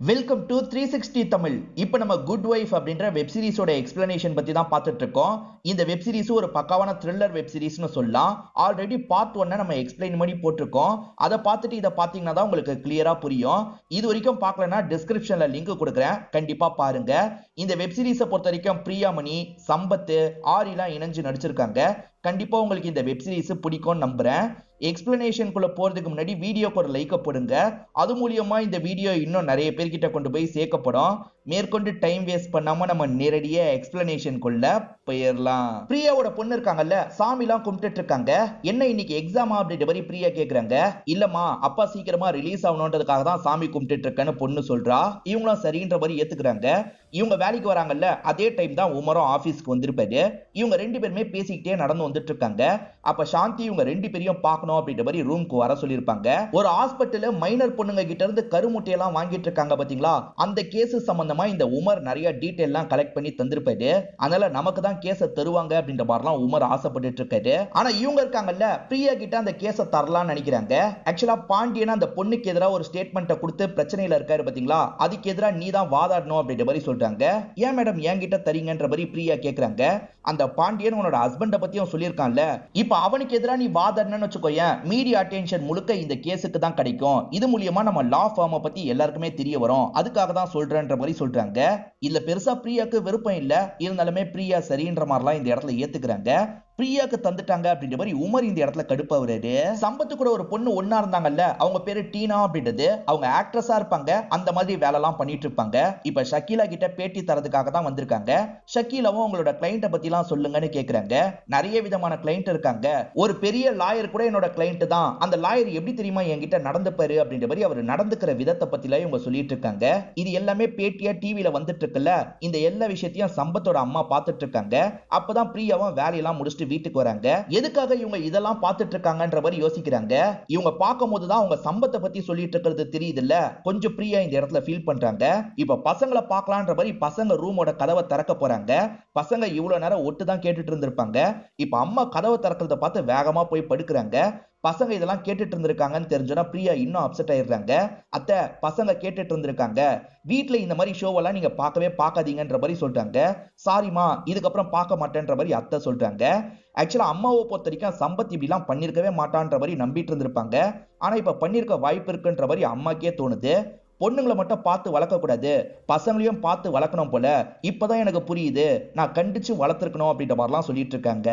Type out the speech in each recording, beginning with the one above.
Welcome to 360 Tamil. இப்போ நம்ம good wife அப்படின்ற வெப் சீரிஸோட எக்ஸ்பிளனேஷன் பத்தி தான் பார்த்துட்டு இருக்கோம். இந்த வெப் சீரிஸ் ஒரு பக்காவான த்ரில்லர் வெப் சீரிஸ்னு சொல்லலாம். ஆல்ரெடி பார்ட் 1 நம்ம எக்ஸ்பிளைன் பண்ணி போட்டிருக்கோம். அதை பார்த்துட்டு இதை பார்த்தீங்கன்னா தான் உங்களுக்கு கிளியரா புரியும். இது வரைக்கும் பார்க்கலனா டிஸ்கிரிப்ஷன்ல லிங்க் கொடுக்குறேன், கண்டிப்பா பாருங்க. இந்த வெப் சீரிஸை பொறுத்த வரைக்கும் பிரியாமணி, சம்பத், ஆரிலாம் இணைஞ்சு நடிச்சிருக்காங்க. கண்டிப்பா உங்களுக்கு இந்த வெப் சீரிஸ் பிடிக்கும்னு நம்புறேன். எக்ஸ்பிளனேஷனுக்குள்ள போறதுக்கு முன்னாடி வீடியோக்கு ஒரு லைக் போடுங்க. அது மூலியமா இந்த வீடியோ இன்னும் நிறைய பேர்கிட்ட கொண்டு போய் சேர்க்கப்படும். மேற்கொண்டு டைம் வேஸ்ட் பண்ணாம நம்ம நேரடியா எக்ஸ்பிளனேஷனுக்குள்ள போயிடலாம். பிரியாவோட பொண்ணு இருக்காங்கல்ல, சாமிலாம் கும்பிட்டு இருக்காங்க. என்ன இன்னைக்கு எக்ஸாமா அப்படின்ற மாதிரி பிரியா கேக்குறாங்க. இல்லம்மா, அப்பா சீக்கிரமா ரிலீஸ் ஆகணுன்றதுக்காக தான் சாமி கும்பிட்டு இருக்கேன்னு பொண்ணு சொல்றா. இவங்களும் சரின்ற மாதிரி ஏத்துக்கிறாங்க. இவங்க வேலைக்கு வராங்கல்ல, அதே டைம் தான் உமரும் ஆபீஸ்க்கு வந்திருப்பாரு. இவங்க ரெண்டு பேருமே பேசிக்கிட்டே நடந்து வந்துட்டு இருக்காங்க. அப்ப சாந்தி இவங்க ரெண்டு பேரையும் பார்க்கணும் அப்படின்ற மாதிரி ரூம்க்கு வர சொல்லியிருப்பாங்க. ஒரு ஹாஸ்பிட்டல்ல மைனர் பொண்ணுங்க கிட்ட இருந்து கருமுட்டையெல்லாம் வாங்கிட்டு இருக்காங்க பாத்தீங்களா, அந்த கேஸ் சம்பந்தமா இந்த உமர் நிறைய டீடைல் எல்லாம் கலெக்ட் பண்ணி தந்திருப்பாரு. அதனால நமக்கு தான் கேஸ தருவாங்க அப்படின்ற மாதிரிலாம் உமர் ஆசைப்பட்டு இருக்காரு. ஆனா இவங்க இருக்காங்கல்ல, பிரியா கிட்ட அந்த கேஸ தரலாம்னு நினைக்கிறாங்க. ஆக்சுவலா பாண்டியன் அந்த பொண்ணுக்கு எதிராக ஒரு ஸ்டேட்மெண்ட்டை கொடுத்து பிரச்சனையில இருக்காரு பாத்தீங்களா, அதுக்கு எதிராக நீ தான் வாதாடணும் அப்படின்ற மாதிரி சொல்றாங்க. ஏன் மேடம் என்கிட்ட தரீங்கன்ற மாதிரி பிரியா கேக்குறாங்க. அந்த பாண்டியன் உன்னோட ஹஸ்பண்ட பத்தியும் சொல்லியிருக்கான்ல, இப்ப அவனுக்கு எதிராக நீ வாதாடணும்னு வச்சுக்கோயேன், மீடியா அட்டென்ஷன் முழுக்க இந்த கேஸுக்கு தான் கிடைக்கும். இது மூலியமா நம்ம லா ஃபார்மை பத்தி எல்லாருக்குமே தெரிய வரும், அதுக்காக தான் சொல்றேன்ற மாதிரி சொல்றாங்க. இல்ல பெருசா பிரியாக்கு விருப்பம் இல்ல, இருந்தாலுமே பிரியா சரின்ற மாதிரிலாம் இந்த இடத்துல ஏத்துக்கிறாங்க. பிரியாக்கு தந்துட்டாங்க அப்படின்ற மாதிரி உமர் இந்த இடத்துல கடுப்பாவுறாரு. சம்பத்து கூட ஒரு பொண்ணு ஒன்னா இருந்தாங்கல்ல, அவங்க பேரு டீனா அப்படின்றது, அவங்க ஆக்ட்ரஸா இருப்பாங்க, அந்த மாதிரி வேலை எல்லாம் பண்ணிட்டு இருப்பாங்க. இப்ப ஷக்கீலா கிட்ட பேட்டி தரதுக்காக தான் வந்திருக்காங்க. ஷக்கீலாவும் உங்களோட கிளைண்ட பத்தி எல்லாம் சொல்லுங்கன்னு கேக்குறாங்க. நிறைய விதமான கிளைண்ட் இருக்காங்க. ஒரு பெரிய லாயர் கூட என்னோட கிளைண்ட் தான். அந்த லாயர் எப்படி தெரியுமா என்கிட்ட நடந்துப்பாரு அப்படின்ற மாதிரி அவர் நடந்துக்கிற விதத்தை பத்திலாம் இவங்க சொல்லிட்டு இருக்காங்க. இது எல்லாமே பேட்டியா டிவில வந்துட்டு இருக்குல்ல, இந்த எல்லா விஷயத்தையும் சம்பத்தோட அம்மா பார்த்துட்டு இருக்காங்க. அப்பதான் பிரியாவும் வேலையெல்லாம் முடிச்சுட்டு வீட்டுக்கு வராங்க. எதுக்காக இவங்க இதெல்லாம் பார்த்துட்டு இருக்காங்கன்ற மாதிரி யோசிக்கிறாங்க. இவங்க பார்க்கும்போது தான் அவங்க சம்பத்தை பத்தி சொல்லிட்டு இருக்கிறது தெரியுது இல்ல, கொஞ்சம் பிரியா இந்த இடத்துல ஃபீல் பண்றாங்க. இப்ப பசங்களை பார்க்கலான்ற மாதிரி பசங்க ரூமோட கதவை திறக்க போறாங்க. பசங்க இவ்வளவு நேரம் ஒட்டு தான் கேட்டுட்டு இருந்திருப்பாங்க. இப்ப அம்மா கதவை திறக்கிறத பார்த்து வேகமா போய் படுக்கிறாங்க. பசங்க இதெல்லாம் கேட்டுட்டு இருந்திருக்காங்கன்னு தெரிஞ்சோன்னா பிரியா இன்னும் அப்செட் ஆயிடுறாங்க. அத்தை, பசங்க கேட்டுட்டு இருந்திருக்காங்க, வீட்டுல இந்த மாதிரி ஷோவெல்லாம் நீங்க பார்க்கவே பார்க்காதீங்கன்ற மாதிரி சொல்றாங்க. சாரிமா, இதுக்கப்புறம் பார்க்க மாட்டேன்ற மாதிரி அத்தை சொல்றாங்க. ஆக்சுவலா அம்மாவை பொறுத்த வரைக்கும் சம்பத் இப்படிலாம் பண்ணிருக்கவே மாட்டான்ற மாதிரி நம்பிட்டு இருந்திருப்பாங்க. ஆனா இப்ப பண்ணிருக்க வாய்ப்பு இருக்குன்ற மாதிரி அம்மாக்கே தோணுது. பொண்ணுங்களை மட்டும் பார்த்து வளர்க்க கூடாது, பசங்களையும் பார்த்து வளர்க்கணும் போல, இப்பதான் எனக்கு புரியுது, நான் கண்டிச்சு வளர்த்திருக்கணும் அப்படின்ற மாதிரிலாம் சொல்லிட்டு இருக்காங்க.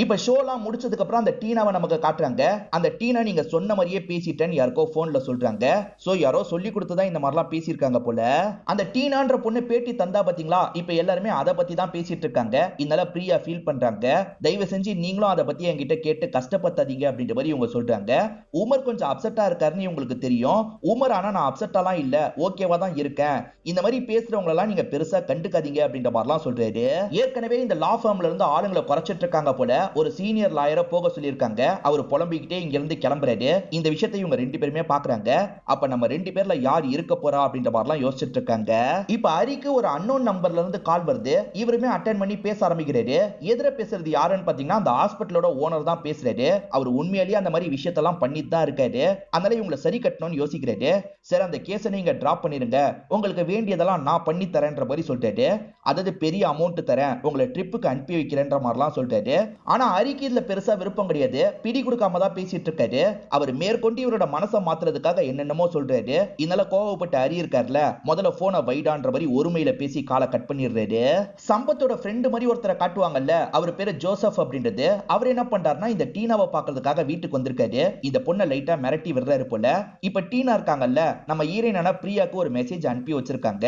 இப்ப ஷோலாம் முடிச்சதுக்கு அப்புறம் அந்த டீனாவை நமக்கு காட்டுறாங்க. அந்த டீனா நீங்க சொன்ன மாதிரியே பேசிட்டேன்னு யாருக்கோ போன்ல சொல்றாங்க. சோ யாரோ சொல்லி கொடுத்துதான் இந்த மாதிரிலாம் பேசியிருக்காங்க போல. அந்த டீனான்ற பொண்ணு பேட்டி தந்தா பாத்தீங்களா, இப்ப எல்லாருமே அதை பத்தி தான் பேசிட்டு இருக்காங்க. இதனால பிரியா ஃபீல் பண்றாங்க. தயவு செஞ்சு நீங்களும் அதை பத்தி என்கிட்ட கேட்டு கஷ்டப்படுத்தாதீங்க அப்படின்ற மாதிரி இவங்க சொல்றாங்க. உமர் கொஞ்சம் அப்செட்டா இருக்காருன்னு உங்களுக்கு தெரியும். உமர் ஆனா நான் அப்செட்டாலாம் இல்ல, ஓகேவா தான் இருக்கேன், இந்த மாதிரி பேசுறவங்க எல்லாம் நீங்க பெருசா கண்டுக்காதீங்க அப்படின்ற மாதிரிலாம் சொல்றாரு. ஏற்கனவே இந்த லா ஃபார்ம்ல இருந்து ஆளுங்களை குறைச்சிட்டு இருக்காங்க போல, ஒரு சீனியர் லாயரை போக சொல்லியிருக்காங்க. அவர் புலம்பிக்கிட்டே இங்க இருந்து கிளம்புறாரு. இந்த விஷயத்தை இவங்க ரெண்டு பேருமே பாக்குறாங்க. அப்ப நம்ம ரெண்டு பேர்ல யார் இருக்க போறா அப்படின்ற மாதிரிலாம் யோசிச்சுட்டு இருக்காங்க. இப்ப ஹரிக்கு ஒரு அன்னோன் நம்பர்ல இருந்து கால் வருது. இவருமே அட்டென்ட் பண்ணி பேச ஆரம்பிக்கிறாரு. எதிர பேசுறது யாருன்னு பாத்தீங்கன்னா அந்த ஹாஸ்பிட்டலோட ஓனர் தான் பேசுறாரு. அவர் உண்மையிலேயே அந்த மாதிரி விஷயத்தெல்லாம் பண்ணிட்டு தான் இருக்காரு. அதனால இவங்களை சரி கட்டணும்னு யோசிக்கிறாரு. சரி, அந்த கேஸை நீங்க டிராப் பண்ணிருங்க, உங்களுக்கு வேண்டியதெல்லாம் நான் பண்ணி தரேன்ற மாதிரி சொல்லிட்டாரு. அதாவது பெரிய அமௌண்ட் தரேன், உங்களை ட்ரிப்புக்கு அனுப்பி வைக்கிறேன்ற மாதிரிலாம் சொல்லிட்டாரு. ஆனா ஹரிக்கு இதுல பெருசா விருப்பம் கிடையாது. பிடி கொடுக்காம தான் பேசிட்டு இருக்காரு. அவர் மேற்கொண்டு இவரோட மனசை மாத்துறதுக்காக என்னென்னமோ சொல்றாரு. இதனால கோவப்பட்ட ஹரி இருக்காருல, முதல்ல போனை வைடான்ற மாதிரி ஒருமையில பேசி காலை கட் பண்ணிடுறாரு. சம்பத்தோட ஃப்ரெண்டு மாதிரி ஒருத்தரை காட்டுவாங்கல்ல, அவர் பேரு ஜோசப் அப்படின்றது. அவர் என்ன பண்றாருன்னா இந்த டீனாவை பாக்குறதுக்காக வீட்டுக்கு வந்திருக்காரு. இந்த பொண்ணை லைட்டா மிரட்டி விடுறாரு போல. இப்ப டீனா இருக்காங்கல்ல, நம்ம ஈரனான பிரியாக்கு ஒரு மெசேஜ் அனுப்பி வச்சிருக்காங்க.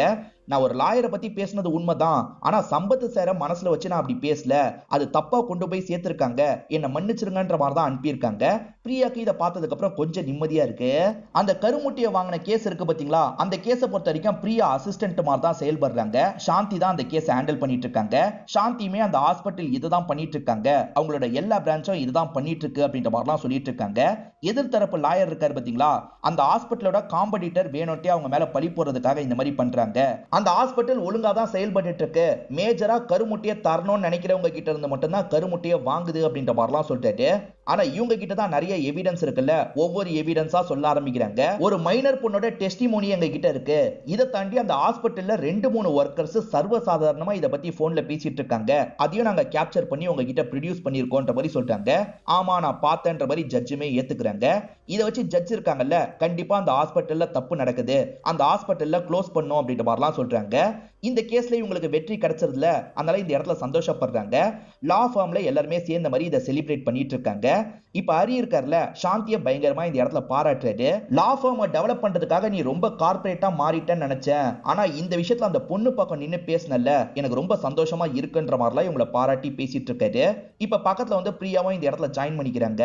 நான் ஒரு லாயரை பத்தி பேசினது உண்மைதான், ஆனா சம்பத்து சார மனசுல வச்சு நான் அப்படி பேசல, அது தப்பா கொண்டு போய் சேர்த்திருக்காங்க, என்ன மன்னிச்சிருங்கன்ற மாதிரி தான் அனுப்பியிருக்காங்க. பிரியாக்கு இதை பார்த்ததுக்கு அப்புறம் கொஞ்சம் நிம்மதியா இருக்கு. அந்த கருமுட்டியை வாங்கின கேஸ் இருக்கு பாத்தீங்களா, அந்த கேஸை பொறுத்த வரைக்கும் பிரியா அசிஸ்டன்ட் மாதிரி தான் செயல்படுறாங்க. சாந்தி தான் அந்த கேஸை ஹேண்டில் பண்ணிட்டு இருக்காங்க. சாந்தியுமே அந்த ஹாஸ்பிட்டல் இதுதான் பண்ணிட்டு இருக்காங்க, அவங்களோட எல்லா பிரான்ச்சும் இதுதான் பண்ணிட்டு இருக்கு அப்படின்ற மாதிரிலாம் சொல்லிட்டு இருக்காங்க. எதிர்த்தரப்பு லாயர் இருக்காரு பாத்தீங்களா, அந்த ஹாஸ்பிட்டலோட காம்படிட்டர் வேணும்ட்டே அவங்க மேல பழி போறதுக்காக இந்த மாதிரி பண்றாங்க. அந்த ஹாஸ்பிட்டல் ஒழுங்கா தான் செயல்பட்டு இருக்கு, மேஜரா கருமுட்டையை தரணும்னு நினைக்கிறவங்க கிட்ட இருந்து மட்டும்தான் கருமுட்டையை வாங்குது அப்படின்ற மாதிரிலாம் சொல்லிட்டு, ஆனா இவங்க கிட்ட தான் நிறைய எவிடன்ஸ் இருக்குல்ல, ஒவ்வொரு எவிடன்ஸா சொல்ல ஆரம்பிக்கிறாங்க. ஒரு மைனர் பொண்ணோட டெஸ்டிமோனி எங்க கிட்ட இருக்கு, இதை தாண்டி அந்த ஹாஸ்பிட்டல்ல 2-3 ஒர்க்கர்ஸ் சர்வசாதாரணமா இதை பத்தி போன்ல பேசிட்டு இருக்காங்க, அதையும் நாங்க கேப்சர் பண்ணி உங்ககிட்ட ப்ரொடியூஸ் பண்ணிருக்கோம்ன்ற மாதிரி சொல்றாங்க. ஆமா நான் பார்த்தேன்ற மாதிரி ஜட்ஜுமே ஏத்துக்கிறாங்க. இதை வச்சு ஜட்ஜ் இருக்காங்கல்ல, கண்டிப்பா அந்த ஹாஸ்பிட்டல்ல தப்பு நடக்குது, அந்த ஹாஸ்பிட்டல்ல க்ளோஸ் பண்ணும் அப்படின்ற மாதிரிலாம் சொல்றாங்க. இந்த கேஸ்ல இவங்களுக்கு வெற்றி கிடைச்சதுல அதனால இந்த இடத்துல சந்தோஷப்படுறாங்க. லா ஃபார்ம்ல எல்லாருமே சேர்ந்த மாதிரி இதை செலிப்ரேட் பண்ணிட்டு இருக்காங்க. இப்ப ஹரி இருக்கார்ல, சாந்தியை பயங்கரமா இந்த இடத்துல பாராட்டுறாரு. லா ஃபார்மை டெவலப் பண்றதுக்காக நீ ரொம்ப கார்பரேட்டா மாறிட்டேன்னு நினைச்சேன், ஆனா இந்த விஷயத்துல அந்த பொண்ணு பக்கம் நின்னு பேசினல எனக்கு ரொம்ப சந்தோஷமா இருக்குன்ற மாதிரிலாம் இவங்களை பாராட்டி பேசிட்டு இருக்காரு. இப்ப பக்கத்துல வந்து பிரியாவும் இந்த இடத்துல ஜாயின் பண்ணிக்கிறாங்க.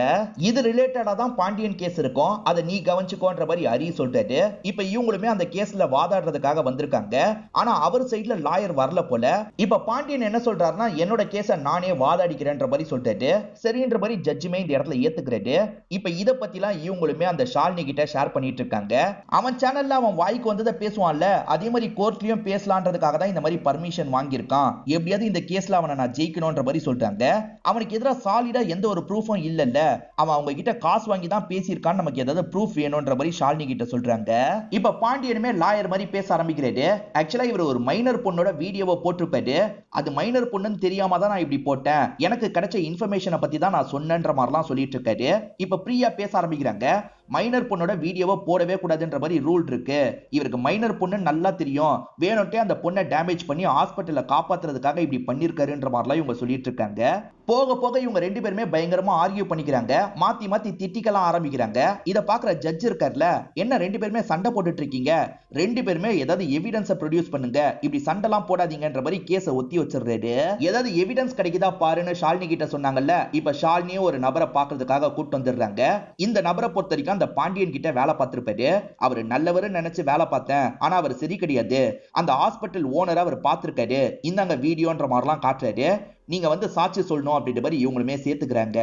இது ரிலேட்டடா தான் பாண்டியன் கேஸ் இருக்கும், அதை நீ கவனிச்சுக்கோன்ற மாதிரி ஹரி சொல்றாரு. இப்ப இவங்களுமே அந்த கேஸ்ல வாதாடுறதுக்காக வந்திருக்காங்க. ஆனா அவர் சைடுல லாயர் வரல போல. இப்ப பாண்டியன் என்ன சொல்றாருன்னா, என்னோட கேஸ நானே வாதாடிக்கிறேன்ற மாதிரி சொல்றாரு. சரின்ற மாதிரி ஜட்ஜுமே இந்த இடத்துல ஏத்துக்கிறாரு. இப்ப இத பத்திலாம் இவங்களுமே அந்த ஷாலினி கிட்ட ஷேர் பண்ணிட்டு இருக்காங்க. அவன் சேனல்ல அவன் வாய்க்கு வந்ததை பேசுவான்ல, அதே மாதிரி கோர்ட்லயும் பேசலான்றதுக்காக தான் இந்த மாதிரி பர்மிஷன் வாங்கியிருக்கான், எப்படியாவது இந்த கேஸ்ல அவனை நான் ஜெயிக்கணும்ன்ற மாதிரி சொல்றாங்க. அவனுக்கு எதிராக சாலிடா எந்த ஒரு ப்ரூஃபும் இல்லல்ல, அவன் அவங்க கிட்ட காசு வாங்கி தான் பேசியிருக்கான்னு நமக்கு ஏதாவது ப்ரூஃப் வேணும்ன்ற மாதிரி ஷாலினி கிட்ட சொல்றாங்க. இப்ப பாண்டியனுமே லாயர் மாதிரி பேச ஆரம்பிக்கிறாரு. ஆக்சுவலா இவர் ஒரு மைனர் பொண்ணோட வீடியோவை போட்டிருப்பாரு, அது மைனர் பொண்ணுன்னு தெரியாம தான் நான் இப்படி போட்டேன், எனக்கு கிடைச்ச இன்ஃபர்மேஷனை பத்தி தான் நான் சொன்னேன்ற மாதிரிலாம் சொல்லிட்டு இருக்காரு. இப்ப பிரியா பேச ஆரம்பிக்கிறாங்க. மைனர் பொண்ணோட வீடியோவை போடவே கூடாதுன்ற மாதிரி ரூல் இருக்கு, இவருக்கு மைனர் பொண்ணு நல்லா தெரியும், வேணும்ட்டே அந்த பொண்ணை டேமேஜ் பண்ணி ஹாஸ்பிட்டல்ல காப்பாத்துறதுக்காக இப்படி பண்ணிருக்காருன்ற மாதிரிலாம் இவங்க சொல்லிட்டு இருக்காங்க. போக போக இவங்க ரெண்டு பேருமே பயங்கரமா ஆர்கியூ பண்ணிக்கிறாங்க, மாத்தி மாத்தி திட்டிக்கலாம் ஆரம்பிக்கிறாங்க. இத பாக்குற ஜட்ஜ் இருக்கார்ல, என்ன ரெண்டு பேருமே சண்டை போட்டுட்டு இருக்கீங்க, ரெண்டு பேருமே ஏதாவது எவிடன்ஸை ப்ரொடியூஸ் பண்ணுங்க, இப்படி சண்டைலாம் போடாதீங்கன்ற மாதிரி கேஸை ஒத்தி வச்சிருக்காரு. ஏதாவது எவிடன்ஸ் கிடைக்குதா பாருன்னு ஷாலினி கிட்ட சொன்னாங்கல்ல, இப்ப ஷாலினியும் ஒரு நபரை பாக்குறதுக்காக கூட்டு வந்துடுறாங்க. இந்த நபரை பொறுத்த வரைக்கும் அந்த பாண்டியன் கிட்ட வேலை பார்த்திருப்பாரு, அவர் நல்லவரு நினைச்சு வேலை பார்த்தேன், ஆனா அவர் சரி கிடையாது, அந்த ஹாஸ்பிட்டல் ஓனரை அவர் பார்த்திருக்காரு, இந்தாங்க வீடியோன்ற மாதிரிலாம் காட்டுறாரு, நீங்க வந்து சாட்சி சொல்லணும் அப்படின்ற மாதிரி இவங்களுமே சேர்த்துக்கிறாங்க.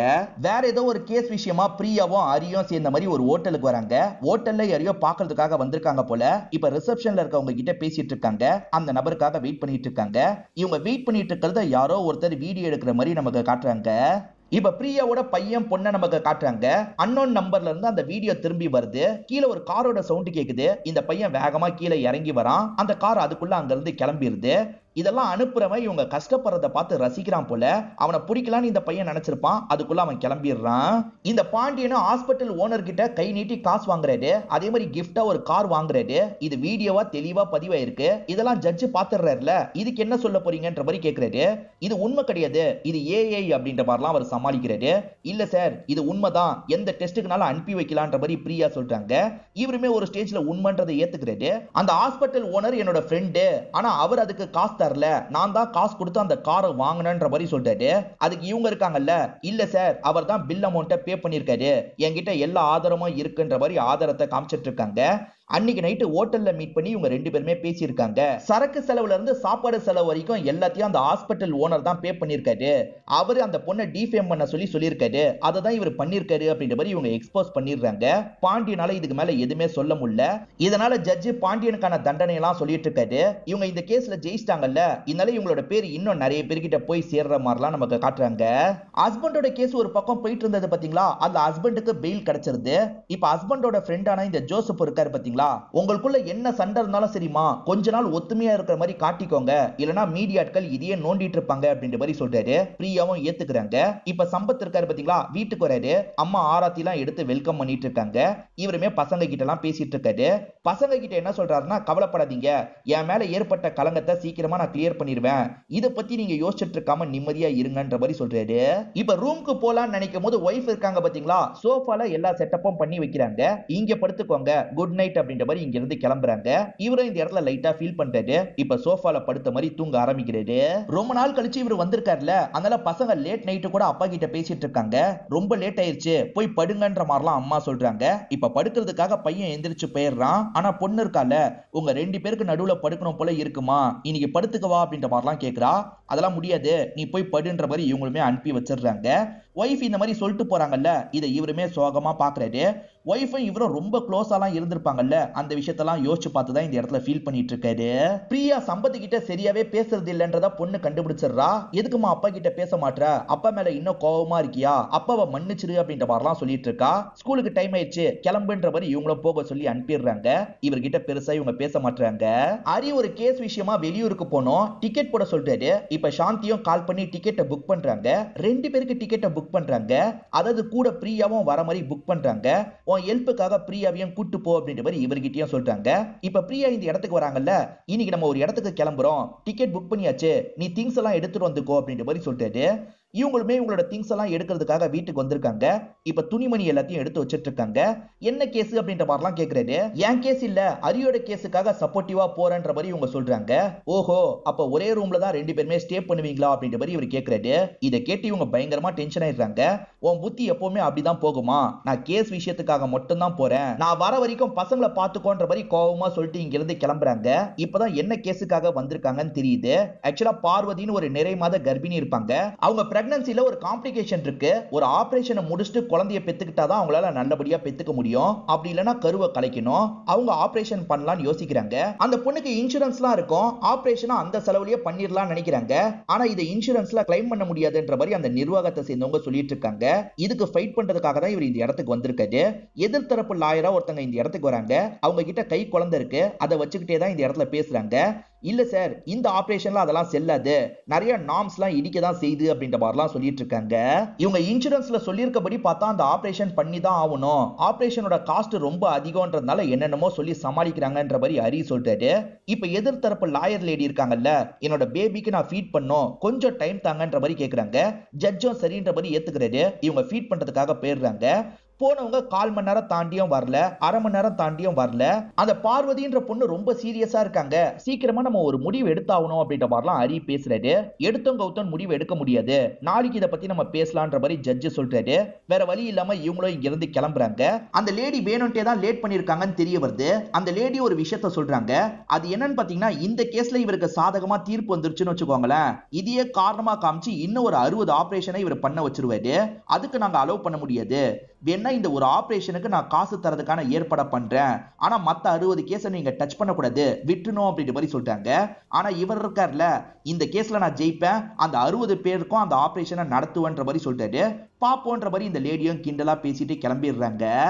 வேற ஏதோ ஒரு கேஸ் விஷயமா பிரியாவும் ஹரியும் சேர்ந்த மாதிரி ஒரு ஹோட்டலுக்கு வராங்க. ஹோட்டல்ல யாரையோ பாக்குறதுக்காக வந்திருக்காங்க போல. இப்ப ரிசப்ஷன்ல இருக்கவங்க கிட்ட பேசிட்டு இருக்காங்க, அந்த நபருக்காக வெயிட் பண்ணிட்டு இருக்காங்க. இவங்க வெயிட் பண்ணிட்டு இருக்கிறத யாரோ ஒருத்தர் வீடியோ எடுக்கிற மாதிரி நமக்கு காட்டுறாங்க. இப்ப பிரியாவோட பையன் பொண்ணை நமக்கு காட்டுறாங்க. அன்னோன் நம்பர்ல இருந்து அந்த வீடியோ திரும்பி வருது, கீழே ஒரு காரோட சவுண்ட் கேக்குது, இந்த பையன் வேகமா கீழே இறங்கி வரான், அந்த கார் அதுக்குள்ள அங்க இருந்து கிளம்பிடுது. இதெல்லாம் அனுப்புறவன் இவங்க கஷ்டப்படுறத பார்த்து ரசிக்கிறான் போல, அவனை பிடிக்கலான்னு இந்த பையன் நினைச்சிருப்பான், அதுக்குள்ள அவன் கிளம்பிடுறான். இந்த பாண்டியனும் ஹாஸ்பிட்டல் ஓனர் கிட்ட கை நீட்டி காசு வாங்குறாரு, அதே மாதிரி கிஃப்டா ஒரு கார் வாங்குறாரு. இது வீடியோவா தெளிவா பதிவாயிருக்கு, இதெல்லாம் ஜட்ஜ் பாத்துறாருல, இதுக்கு என்ன சொல்ல போறீங்கன்ற மாதிரி கேக்குறாரு. இது உண்மை கிடையாது, இது ஏஐ அப்படின்ற மாதிரிலாம் அவர் சமாளிக்கிறாரு. இல்ல சார் இது உண்மைதான், எந்த டெஸ்ட்டுக்குனால அனுப்பி வைக்கலான்ற மாதிரி பிரியா சொல்றாங்க. இவருமே ஒரு ஸ்டேஜ்ல உண்மைன்றதை ஏத்துக்கிறாரு. அந்த ஹாஸ்பிட்டல் ஓனர் என்னோட ஃப்ரெண்டு, ஆனா அவர் அதுக்கு காசு தரல, நான் தான் காசு கொடுத்து அந்த காரை வாங்கினேன்ற மாதிரி சொல்றாரு. அதுக்கு இவங்க இருக்காங்கல்ல, இல்ல சார் அவர் தான் பில் அமௌண்ட்டை பே பண்ணிருக்காரு, என்கிட்ட எல்லா ஆதாரமும் இருக்குன்ற மாதிரி ஆதாரத்தை காமிச்சிட்டு இருக்காங்க. அன்னைக்கு நைட்டு ஹோட்டல்ல மீட் பண்ணி இவங்க ரெண்டு பேருமே பேசியிருக்காங்க. சரக்கு செலவுல இருந்து சாப்பாடு செலவு வரைக்கும் எல்லாத்தையும் அந்த ஹாஸ்பிட்டல் ஓனர் தான் பே பண்ணிருக்காரு, அவரு அந்த பொண்ணை டிஃபேம் பண்ண சொல்லியிருக்காரு, அதை தான் இவர் பண்ணிருக்காரு அப்படின்ற மாதிரி இவங்க எக்ஸ்போஸ் பண்ணிடுறாங்க. பாண்டியனால இதுக்கு மேல எதுவுமே சொல்ல முடியல. இதனால ஜட்ஜ் பாண்டியனுக்கான தண்டனை எல்லாம் சொல்லிட்டு இருக்காரு. இவங்க இந்த கேஸ்ல ஜெயிச்சிட்டாங்கல்ல, இதனால இவங்களோட பேர் இன்னும் நிறைய பேர்கிட்ட போய் சேர்ற மாதிரிலாம் நமக்கு காட்டுறாங்க. ஹஸ்பண்டோட கேஸ் ஒரு பக்கம் போயிட்டு இருந்தது பாத்தீங்களா, அந்த ஹஸ்பண்டுக்கு பெயில் கிடைச்சிருது. இப்ப ஹஸ்பண்டோட ஃப்ரெண்டான இந்த ஜோசப் இருக்காரு பாத்தீங்களா, உங்களுக்குள்ள என்ன சண்டை இருந்தாலும் சரிமா கொஞ்ச நாள் ஒத்துமையா இருக்கிற மாதிரி காட்டிக்கோங்க, இல்லனா மீடியாட்கள் இதையே நோண்டிட்டு இருப்பாங்க அப்படின்ற மாதிரி சொல்றாரு. பிரியாவும் ஏத்துக்கிறாங்க. இப்ப சம்பத் இருக்காரு பாத்தீங்களா, வீட்டுக்கு வராரு, அம்மா ஆராத்தி எல்லாம் எடுத்து வெல்கம் பண்ணிட்டு இருக்காங்க. இவருமே பசங்க கிட்ட எல்லாம் பேசிட்டு இருக்காரு. பசங்க கிட்ட என்ன சொல்றாருன்னா, கவலைப்படாதீங்க, என் மேல ஏற்பட்ட கலங்கத்தை சீக்கிரமா நான் கிளியர் பண்ணிடுவேன், இத பத்தி நீங்க யோசிச்சுட்டு இருக்காம நிம்மதியா இருங்கன்ற மாதிரி சொல்றாரு. இப்ப ரூமுக்கு போலான்னு நினைக்கும் போது ஒய்ஃப் இருக்காங்க பாத்தீங்களா, சோஃபால எல்லா செட்டப்பும் பண்ணி வைக்கிறாங்க, இங்க படுத்துக்கோங்க குட் நைட் அப்படின்ற மாதிரி இங்க இருந்து கிளம்புறாங்க. இவரும் இந்த இடத்துல லைட்டா ஃபீல் பண்றாரு. இப்ப சோஃபால படுத்த மாதிரி தூங்க ஆரம்பிக்கிறாரு. ரொம்ப நாள் கழிச்சு இவர் வந்திருக்காருல, அதனால பசங்க லேட் நைட்டு கூட அப்பா கிட்ட பேசிட்டு இருக்காங்க. ரொம்ப லேட் ஆயிருச்சு போய் படுங்கன்ற மாதிரிலாம் அம்மா சொல்றாங்க. இப்ப படுக்கிறதுக்காக பையன் எந்திரிச்சு போயிடுறான். ஆனா பொண்ணு இருக்கால, உங்க ரெண்டு பேருக்கு நடுவுல படுக்கணும் போல இருக்குமா, இன்னைக்கு படுத்துக்கவா அப்படின்ற மாதிரிலாம் கேக்குறா. அதெல்லாம் முடியாது, நீ போய் படுன்ற மாதிரி இவங்களுமே அனுப்பி வச்சிடுறாங்க. ஒய்ஃப் இந்த மாதிரி சொல்லிட்டு போறாங்கல்ல, இதை இவருமே சோகமா பாக்குறாரு. ஒய்ஃபும் இவரும் ரொம்ப க்ளோஸாலாம் இருந்திருப்பாங்கல்ல, அந்த விஷயத்தெல்லாம் யோசிச்சு பார்த்து தான் இந்த இடத்துல ஃபீல் பண்ணிட்டு இருக்காரு. பிரியா சம்பத்து கிட்ட சரியாவே பேசுறது இல்லன்றத பொண்ணு கண்டுபிடிச்சிடுறா. எதுக்குமா அப்பா கிட்ட பேச மாட்ற, அப்பா மேல இன்னும் கோவமா இருக்கியா, அப்பாவை மன்னிச்சிரு அப்படின்ற மாதிரிலாம் சொல்லிட்டு இருக்கா. ஸ்கூலுக்கு டைம் ஆயிடுச்சு கிளம்புன்ற மாதிரி இவங்களும் போக சொல்லி அனுப்பிடுறாங்க. இவர்கிட்ட பெருசா இவங்க பேச மாட்டாங்க. ஹரி ஒரு கேஸ் விஷயமா வெளியூருக்கு போனோம், டிக்கெட் போட சொல்லிட்டாரு. இப்ப சாந்தியும் கால் பண்ணி டிக்கெட்டை புக் பண்றாங்க. 2 பேருக்கு டிக்கெட்டை புக் பண்றாங்க. அதாவது கூட பிரியாவும் வர மாதிரி புக் பண்றாங்க. உன் ஹெல்ப்புக்காக பிரியாவையும் கூட்டு போ அப்படின்ற மாதிரி இவர்கிட்டயும் சொல்றாங்க. இப்ப பிரியா இந்த இடத்துக்கு வராங்கல்ல, இன்னைக்கு நம்ம ஒரு இடத்துக்கு கிளம்புறோம், டிக்கெட் புக் பண்ணியாச்சு, நீ திங்ஸ் எல்லாம் எடுத்துட்டு வந்துக்கோ அப்படின்ற மாதிரி சொல்லிட்டாரு. இவங்களுமே இவங்களோட திங்ஸ் எல்லாம் எடுக்கிறதுக்காக வீட்டுக்கு வந்திருக்காங்க. இப்ப துணிமணி எல்லாத்தையும் எடுத்து வச்சிட்டு இருக்காங்க. என்ன கேஸ் அப்படின்ற மாதிரிலாம் கேக்குறாரு. என் கேஸ் இல்ல, அரியோட கேஸுக்காக சப்போர்ட்டிவா போறன்ற மாதிரி இவங்க சொல்றாங்க. ஓஹோ, அப்ப ஒரே ரூம்ல தான் 2 பேருமே ஸ்டே பண்ணுவீங்களா அப்படின்ற மாதிரி இவர் கேக்குறாரு. இதை கேட்டு இவங்க பயங்கரமா டென்ஷன் ஆயிடுறாங்க. உன் புத்தி எப்பவுமே அப்படிதான் போகுமா, நான் கேஸ் விஷயத்துக்காக மட்டும் தான் போறேன், நான் வர வரைக்கும் பசங்களை பாத்துக்கோன்ற மாதிரி கோவமா சொல்லிட்டு இங்க இருந்து கிளம்புறாங்க. இப்பதான் என்ன கேஸுக்காக வந்திருக்காங்கன்னு தெரியுது. ஆக்சுவலா பார்வதின்னு ஒரு நிறை மாத கர்ப்பிணி இருப்பாங்க. அவங்க பிரெக்னன்சில ஒரு காம்ப்ளிகேஷன் இருக்கு. ஒரு ஆபரேஷனை முடிச்சுட்டு குழந்தையை பெத்துக்கிட்டாதான் அவங்களால நல்லபடியா பெத்துக்க முடியும். அப்படி இல்லைன்னா கருவை கலைக்கணும். அவங்க ஆபரேஷன் பண்ணலாம்னு யோசிக்கிறாங்க. அந்த பொண்ணுக்கு இன்சூரன்ஸ்லாம் இருக்கும், ஆபரேஷனை அந்த செலவுலயே பண்ணிடலாம்னு நினைக்கிறாங்க. ஆனா இதை இன்சூரன்ஸ்ல கிளைம் பண்ண முடியாதுன்ற மாதிரி அந்த நிர்வாகத்தை சேர்ந்தவங்க சொல்லிட்டு இருக்காங்க. இதுக்கு ஃபைட் பண்றதுக்காக தான் இவர் இந்த இடத்துக்கு வந்திருக்காரு. எதிர்த்தரப்பு லாயரா ஒருத்தங்க இந்த இடத்துக்கு வராங்க. அவங்க கிட்ட கை குழந்தை இருக்கு, அதை வச்சுக்கிட்டே தான் இந்த இடத்துல பேசுறாங்க. இல்ல சார், இந்த ஆபரேஷன்ல அதெல்லாம் செல்லாது, நிறைய நார்ம்ஸ்லாம் இடிக்க தான் செய்யுது அப்படின்ற மாதிரிலாம் சொல்லிட்டு இருக்காங்க. இவங்க இன்சூரன்ஸ்ல சொல்லியிருக்கபடி பார்த்தா அந்த ஆபரேஷன் பண்ணி தான் ஆகணும், ஆபரேஷனோட காஸ்ட் ரொம்ப அதிகம்ன்றதுனால என்னென்னமோ சொல்லி சமாளிக்கிறாங்கன்ற மாதிரி ஹரி சொல்லிட்டாரு. இப்ப எதிர்த்தரப்பு லாயர் லேடி இருக்காங்கல்ல, என்னோட பேபிக்கு நான் ஃபீட் பண்ணோம், கொஞ்சம் டைம் தாங்கன்ற மாதிரி கேக்குறாங்க. ஜட்ஜும் சரின்ற மாதிரி ஏத்துக்கிறாரு. இவங்க ஃபீட் பண்றதுக்காக போயிடுறாங்க. போனவங்க 1/4 மணி நேரம் தாண்டியும் வரல, அரை மணி நேரம் தாண்டியும் வரல. அந்த பார்வதின்ற பொண்ணு ரொம்ப சீரியஸா இருக்காங்க. சீக்கிரமா நம்ம ஒரு முடிவு எடுத்தாகணும் அப்படின்ற மாதிரிலாம் ஹரி பேசுறாரு. எடுத்தவங்க கௌதம் முடிவு எடுக்க முடியாது, நாளைக்கு இதை பத்தி நம்ம பேசலான்ற மாதிரி ஜட்ஜ் சொல்றாரு. வேற வழி இல்லாம இவங்களும் இங்க இருந்து கிளம்புறாங்க. அந்த லேடி வேணும்ட்டே தான் லேட் பண்ணிருக்காங்கன்னு தெரிய வருது. அந்த லேடி ஒரு விஷயத்த சொல்றாங்க. அது என்னன்னு பாத்தீங்கன்னா, இந்த கேஸ்ல இவருக்கு சாதகமா தீர்ப்பு வந்துருச்சுன்னு வச்சுக்கோங்களேன், இதையே காரணமா காமிச்சு இன்னும் ஒரு 60 ஆபரேஷனை இவர் பண்ண வச்சிருவாரு. அதுக்கு நாங்க அலோவ் பண்ண முடியாது. வேணா இந்த ஒரு ஆபரேஷனுக்கு நான் காசு தரதுக்கான ஏற்பாடு பண்றேன், ஆனா மத்த 60 கேஸை நீங்க டச் பண்ணக்கூடாது, விட்டுணும் அப்படின்ற மாதிரி சொல்லிட்டாங்க. ஆனா இவர் இருக்கார்ல, இந்த கேஸ்ல நான் ஜெயிப்பேன், அந்த 60 பேருக்கும் அந்த ஆபரேஷனை நடத்துவேன்ற மாதிரி சொல்லிட்டாரு. பாப்போன்ற மாதிரி இந்த லேடியும் கிண்டலா பேசிட்டு கிளம்பிடுறாங்க.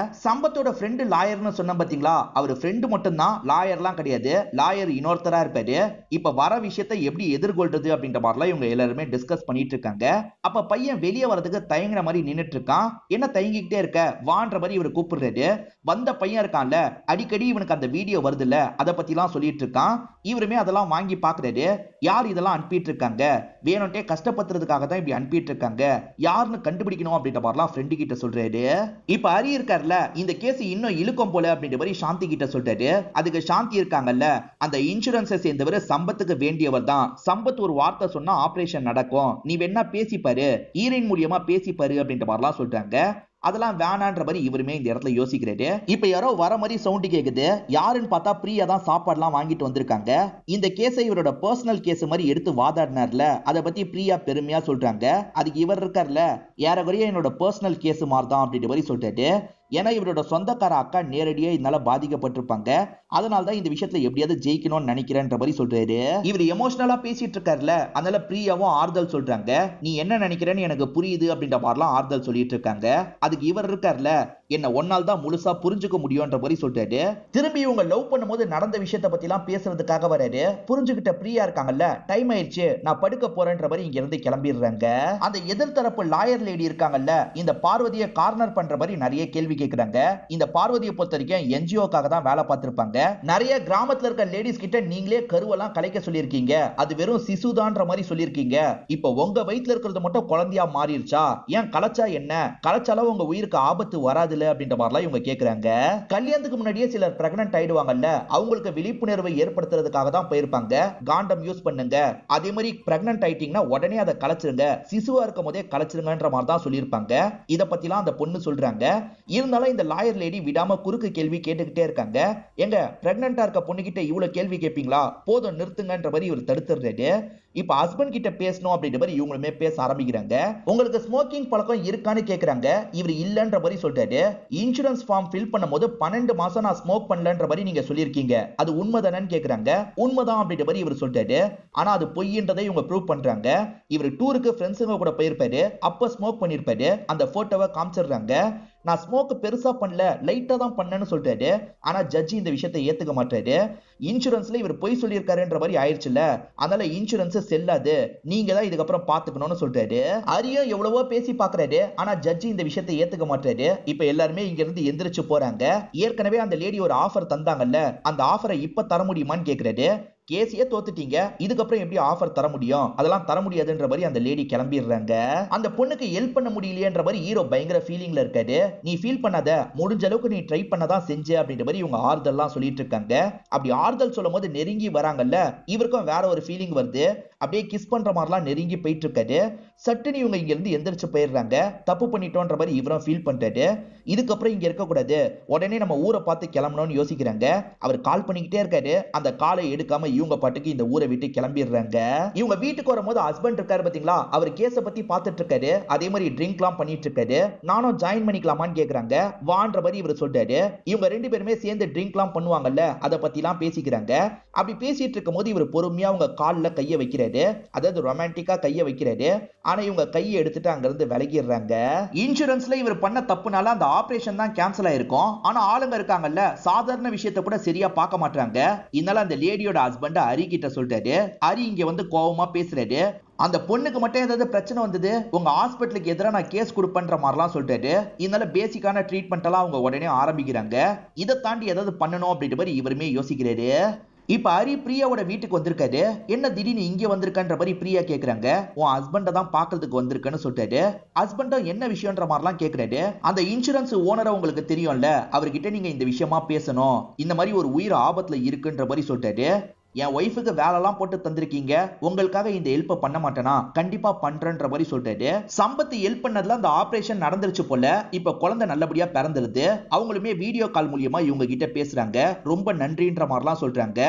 சம்பத்தோட ஃப்ரெண்டு லாயர்னு சொன்ன பாத்தீங்களா, அவர் ஃப்ரெண்டு மட்டும் தான், லாயர்லாம் கிடையாது. லாயர் இன்னொருத்தரா இருப்பாரு. இப்ப வர விஷயத்தை எப்படி எதிர்கொள்றது அப்படின்ற மாதிரிலாம் இவங்க எல்லாருமே டிஸ்கஸ் பண்ணிட்டு இருக்காங்க. அப்ப பையன் வெளியே வரதுக்கு தயங்குற மாதிரி நின்னுட்டு இருக்கான். என்ன தயங்கிக்கிட்டே இருக்க, வான்ற மாதிரி இவர் கூப்பிடுறாரு. வந்த பையன் இருக்கான்ல, அடிக்கடி இவனுக்கு அந்த வீடியோ வருது இல்ல, அதை பத்தி எல்லாம் சொல்லிட்டு இருக்கான். இவருமே அதெல்லாம் வாங்கி பாக்குறாரு. யார் இதெல்லாம் அனுப்பிட்டு இருக்காங்க, வேணும்ட்டே கஷ்டப்படுத்துறதுக்காக தான் இப்படி அனுப்பிட்டு இருக்காங்க, யாருன்னு கண்டுபிடிக்கணும் அப்படின்ற மாதிரிலாம் ஃப்ரெண்டு கிட்ட சொல்றாரு. இப்ப ஹரி இருக்கார்ல, இந்த கேஸ் இன்னும் இழுக்கும் போல அப்படின்ற மாதிரி சாந்தி கிட்ட சொல்றாரு. அதுக்கு சாந்தி இருக்காங்கல்ல, அந்த இன்சூரன்ஸை சேர்ந்தவர் சம்பத்துக்கு வேண்டியவர் தான், சம்பத் ஒரு வார்த்தை சொன்னா ஆபரேஷன் நடக்கும், நீ வேணா பேசிப்பாரு, ஈரின் மூலியமா பேசிப்பாரு அப்படின்ற மாதிரிலாம் சொல்றாங்க. அதெல்லாம் வேணான்ற மாதிரி இவருமே இந்த இடத்துல யோசிக்கிறாரு. இப்ப யாரோ வர மாதிரி சவுண்ட் கேக்குது. யாருன்னு பார்த்தா பிரியா தான் சாப்பாடுலாம் வாங்கிட்டு வந்திருக்காங்க. இந்த கேஸை இவரோட பர்சனல் கேஸ் மாதிரி எடுத்து வாதாடினார்ல, அதை பத்தி பிரியா பெருமையா சொல்றாங்க. அதுக்கு இவர் இருக்கார்ல, ஏறக்குறைய என்னோட பர்சனல் கேஸ் மாதிரி தான் அப்படின்ற மாதிரி சொல்றாரு. ஏன்னா இவரோட சொந்தக்கார அக்கா நேரடியா இதனால பாதிக்கப்பட்டிருப்பாங்க. அதனால தான் இந்த விஷயத்துல எப்படியாவது ஜெயிக்கணும்னு நினைக்கிறேன்ற மாதிரி சொல்றாரு. இவர் எமோஷனலா பேசிட்டு இருக்காருல, அதனால பிரியாவும் ஆறுதல் சொல்றாங்க. நீ என்ன நினைக்கிறேன்னு எனக்கு புரியுது அப்படின்ற மாதிரிலாம் ஆறுதல் சொல்லிட்டு இருக்காங்க. அதுக்கு இவர் இருக்கார்ல, என்ன ஒன்னால் தான் முழுசா புரிஞ்சுக்க முடியும்ன்ற மாதிரி சொல்றாரு. திரும்பி இவங்க லவ் பண்ணும்போது நடந்த விஷயத்த பத்தி எல்லாம் பேசுறதுக்காக வராரு. புரிஞ்சுக்கிட்ட பிரியா இருக்காங்கல்ல, டைம் ஆயிடுச்சு நான் படுக்க போறேன்ற மாதிரி இங்க இருந்து கிளம்பிடுறாங்க. அந்த எதிர்த்தரப்பு லாயர் லேடி இருக்காங்கல்ல, இந்த பார்வதியை கார்னர் பண்ற மாதிரி நிறைய கேள்வி கேக்குறாங்க. இந்த பார்வதியை பொறுத்த வரைக்கும் என்ஜிஓக்காக தான் வேலை பார்த்திருப்பாங்க. நிறைய கிராமத்துல இருக்க லேடிஸ் கிட்ட நீங்களே கருவெல்லாம் கலைக்க சொல்லியிருக்கீங்க, அது வெறும் சிசுதான்ற மாதிரி சொல்லியிருக்கீங்க. இப்போ உங்க வயிற்றுல இருக்கிறது மட்டும் குழந்தையா மாறிடுச்சா, ஏன் கலைச்சா என்ன, கலைச்சாலும் உங்க உயிருக்கு ஆபத்து வராதுல அப்படின்ற மாதிரிலாம் இவங்க கேக்குறாங்க. கல்யாணத்துக்கு முன்னாடியே சிலர் பிரெக்னன்ட் ஆயிடுவாங்கல்ல, அவங்களுக்கு விழிப்புணர்வை ஏற்படுத்துறதுக்காக தான் போயிருப்பாங்க. காண்டம் யூஸ் பண்ணுங்க, அதே மாதிரி பிரெக்னன்ட் ஆயிட்டீங்கன்னா உடனே அதை கலைச்சிருங்க, சிசுவா இருக்கும் போதே கலைச்சிருங்கன்ற மாதிரி தான் சொல்லியிருப்பாங்க. இதை பத்திலாம் அந்த பொண்ணு சொல்றாங்க. இருந்தாலும் இந்த லாயர் லேடி விடாம குறுக்கு கேள்வி கேட்டுக்கிட்டே இருக்காங்க. எங்க பிரெக்னன்ட்டா இருக்க பொண்ணுகிட்ட இவ்வளவு கேள்வி கேட்பீங்களா, போதும் நிறுத்துங்கன்ற மாதிரி இவர் தடுத்துறாரு. இப்ப ஹஸ்பண்ட் கிட்ட பேசணும் அப்படின்ற மாதிரி இவங்களுமே பேச ஆரம்பிக்கிறாங்க. உங்களுக்கு ஸ்மோக்கிங் பழக்கம் இருக்கான்னு கேக்குறாங்க. இவர் இல்லன்ற மாதிரி சொல்றாரு. இன்சூரன்ஸ் ஃபார்ம் ஃபில் பண்ணும்போது 12 மாசம் நான் ஸ்மோக் பண்ணலன்ற மாதிரி நீங்க சொல்லிருக்கீங்க, அது உண்மைதானன்னு கேக்குறாங்க. உண்மைதான் அப்படின்ற மாதிரி இவர் சொல்றாரு. ஆனா அது பொய்ன்றதை இவங்க ப்ரூவ் பண்றாங்க. இவர் டூருக்கு ஃப்ரெண்ட்ஸுங்க கூட போயிருப்பாரு, அப்ப ஸ்மோக் பண்ணிருப்பாரு. அந்த போட்டோவை காமிச்சிடுறாங்க. நான் ஸ்மோக் பெருசா பண்ணல, லைட்டா தான் பண்ணேன்னு சொல்றாரு. ஆனா ஜட்ஜி இந்த விஷயத்தை ஏத்துக்க மாட்டாரு. இன்சூரன்ஸ்ல இவர் பொய் சொல்லியிருக்காருன்ற மாதிரி ஆயிடுச்சுல, அதனால இன்சூரன்ஸ் செல்லாது, நீங்க தான் இதுக்கப்புறம் பாத்துக்கணும்னு சொல்றாரு. அரியும் எவ்வளவோ பேசி பாக்குறாரு. ஆனா ஜட்ஜி இந்த விஷயத்தை ஏத்துக்க மாட்டாரு. இப்ப எல்லாருமே இங்க இருந்து எந்திரிச்சு போறாங்க. ஏற்கனவே அந்த லேடி ஒரு ஆஃபர் தந்தாங்கல்ல, அந்த ஆஃபரை இப்ப தர முடியுமான்னு கேக்குறாரு. கேசியே தோத்துட்டீங்க, இதுக்கப்புறம் எப்படி ஆஃபர் தர முடியும், அதெல்லாம் தர முடியாதுன்ற மாதிரி அந்த லேடி கிளம்பிடுறாங்க. அந்த பொண்ணுக்கு ஹெல்ப் பண்ண முடியலையேன்ற மாதிரி ஹீரோ பயங்கர ஃபீலிங்ல இருக்காரு. நீ ஃபீல் பண்ணாத, முடிஞ்ச அளவுக்கு நீ ட்ரை பண்ணதான் செஞ்ச அப்படின்ற மாதிரி இவங்க ஆறுதல்லாம் சொல்லிட்டு இருக்காங்க. அப்படி ஆறுதல் சொல்லும் போது நெருங்கி வராங்கல்ல, இவருக்கும் வேற ஒரு ஃபீலிங் வருது. அப்படியே கிஸ் பண்ற மாதிரிலாம் நெருங்கி போயிட்டு இருக்காரு. சட்டுன்னு இவங்க இங்க இருந்து எந்திரிச்சு போயிடுறாங்க. தப்பு பண்ணிட்டோன்ற மாதிரி இவரும் ஃபீல் பண்றாரு. இதுக்கப்புறம் இங்க இருக்க கூடாது, உடனே நம்ம ஊரை பார்த்து கிளம்பணும்னு யோசிக்கிறாங்க. அவர் கால் பண்ணிக்கிட்டே இருக்காரு. அந்த காலை எடுக்காம இவங்க பாட்டுக்கு இந்த ஊரை விட்டு கிளம்பிடுறாங்க. இவங்க வீட்டுக்கு வரும்போது ஹஸ்பண்ட் இருக்காரு பாத்தீங்களா, அவர் கேஸ பத்தி பார்த்துட்டு இருக்காரு. அதே மாதிரி ட்ரிங்க்லாம் பண்ணிட்டு இருக்காரு. நானும் ஜாயின் பண்ணிக்கலாமான்னு கேக்குறாங்க. வான்ற மாதிரி இவர் சொல்றாரு. இவங்க ரெண்டு பேருமே சேர்ந்து ட்ரிங்க்லாம் பண்ணுவாங்கல்ல, அதை பத்திலாம் பேசிக்கிறாங்க. அப்படி பேசிட்டு இருக்கும் போது இவர் பொறுமையா அவங்க கால்ல கைய வைக்கிறாரு. அதாவது ரொமான்டிக்கா கைய வைக்கிறாரு. ஆனா இவங்க கையை எடுத்துட்டு அங்க இருந்து விலகிடுறாங்க. இன்சூரன்ஸ்ல இவர் பண்ண தப்புனால அந்த ஆபரேஷன் தான் கேன்சல் ஆயிருக்கும். ஆனா ஆளுங்க இருக்காங்கல்ல, சாதாரண விஷயத்தை கூட சரியா பார்க்க மாட்டாங்க. இதனால அந்த லேடியோட ஹஸ்பண்ட் ஹரி கிட்ட சொல்றாரு. ஹரி இங்க வந்து கோவமா பேசுறாரு. அந்த பொண்ணுக்கு மட்டும் ஏதாவது பிரச்சனை வந்தது, உங்க ஹாஸ்பிட்டலுக்கு எதிராக நான் கேஸ் கொடுப்பேன்ற மாதிரிலாம் சொல்றாரு. இதனால பேசிக்கான ட்ரீட்மெண்ட் எல்லாம் அவங்க உடனே ஆரம்பிக்கிறாங்க. இதை தாண்டி ஏதாவது பண்ணணும் அப்படின்ற மாதிரி இவருமே யோசிக்கிறாரு. இப்ப ஹரி பிரியாவோட வீட்டுக்கு வந்திருக்காரு. என்ன திடீர்னு இங்க வந்திருக்கன்ற மாதிரி பிரியா கேக்குறாங்க. உன் ஹஸ்பண்ட தான் பாக்குறதுக்கு வந்திருக்கேன்னு சொல்றாரு. ஹஸ்பண்டும் என்ன விஷயம்ன்ற மாதிரிலாம் கேக்குறாரு. அந்த இன்சூரன்ஸ் ஓனரை உங்களுக்கு தெரியும்ல, அவர்கிட்ட நீங்க இந்த விஷயமா பேசணும், இந்த மாதிரி ஒரு உயிர் ஆபத்துல இருக்குன்ற மாதிரி சொல்றாரு. என் ஒய்ஃபுக்கு வேலைலாம் போட்டு தந்திருக்கீங்க, உங்களுக்காக இந்த ஹெல்ப் பண்ண மாட்டேனா, கண்டிப்பா பண்றேன்ற மாதிரி சொல்றாரு. சம்பத்து ஹெல்ப் பண்ணதுல அந்த ஆபரேஷன் நடந்துருச்சு போல. இப்ப குழந்தை நல்லபடியா பிறந்துருது. அவங்களுமே வீடியோ கால் மூலியமா இவங்க கிட்ட பேசுறாங்க. ரொம்ப நன்றின்ற மாதிரிலாம் சொல்றாங்க.